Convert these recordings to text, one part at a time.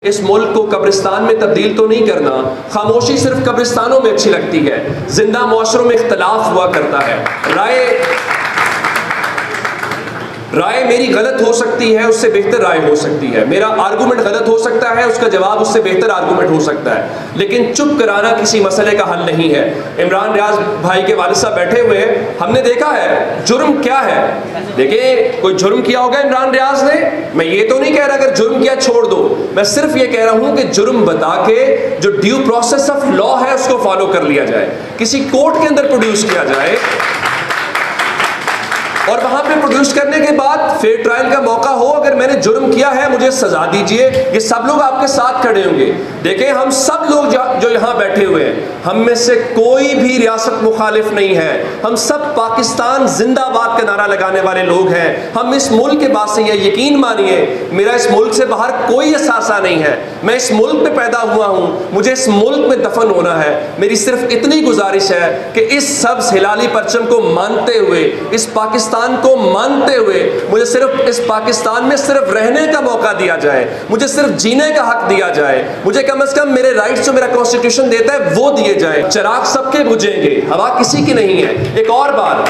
اس ملک کو قبرستان میں تبدیل تو نہیں کرنا. خاموشی صرف قبرستانوں میں اچھی لگتی ہے. زندہ معاشروں میں اختلاف ہوا کرتا ہے. رائے میری غلط ہو سکتی ہے، اس سے بہتر رائے ہو سکتی ہے. میرا آرگومنٹ غلط ہو سکتا ہے، اس کا جواب اس سے بہتر آرگومنٹ ہو سکتا ہے. لیکن چپ کرانا کسی مسئلے کا حل نہیں ہے. عمران ریاض بھائی کے والد صاحب بیٹھے ہوئے ہیں، ہم نے دیکھا ہے جرم کیا ہے. دیکھیں کوئی جرم کیا ہوگا عمران ریاض نے، میں یہ تو نہیں کہہ رہا اگر جرم کیا چھوڑ دو، میں صرف یہ کہہ رہا ہوں کہ جرم بتا کے جو ڈیو پروسیس آف لا ہے اس کو فالو کر لیا جائے، کسی کورٹ کے اندر پروڈیوس کیا جائے، اور وہاں پہ پروڈیوس کرنے کے بعد فیئر ٹرائل کا موقع ہو. اگر میں نے جرم کیا ہے مجھے سزا دیجئے. یہ سب لوگ آپ کے ساتھ کھڑے ہوں گے. دیکھیں ہم سب لوگ جو یہاں بیٹھے ہوئے ہیں، ہم میں سے کوئی بھی ریاست مخالف نہیں ہے. ہم سب پاکستان زندہ باد کا نعرہ لگانے والے لوگ ہیں. ہم اس ملک کے باشندے ہیں. یقین مانیے میرا اس ملک سے باہر کوئی اثاثہ نہیں ہے. میں اس ملک میں پیدا ہوا ہوں، مجھے اس ملک میں دفن ہونا ہے. میری صرف اتنی گزارش ہے کہ اس سبز ہلالی پرچم کو مانتے ہوئے، اس پاکستان کو مانتے ہوئے، مجھے صرف اس پاکستان میں صرف رہنے کا موقع دیا جائے، مجھے صرف جینے کا حق دیا جائے، مجھے کم از کم میرے رائٹس جو میرا کانسٹیٹیوشن دیتا ہے وہ دیے جائے. چراغ سب کے بجھیں گے، ہوا کسی کی نہیں ہے. ایک اور بات،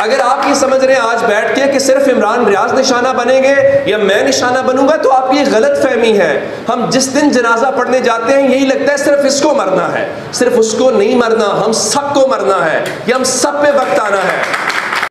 اگر آپ یہ سمجھ رہے ہیں آج بیٹھ کے کہ صرف عمران ریاض نشانہ بنیں گے یا میں نشانہ بنوں گا، تو آپ کی غلط فہمی ہے. ہم جس دن جنازہ پڑھنے جاتے ہیں یہی لگتا ہے صرف اس کو مرنا ہے. صرف اس کو نہیں مرنا، ہم سب کو مرنا ہے. یہ ہم سب پہ وقت آنا ہے.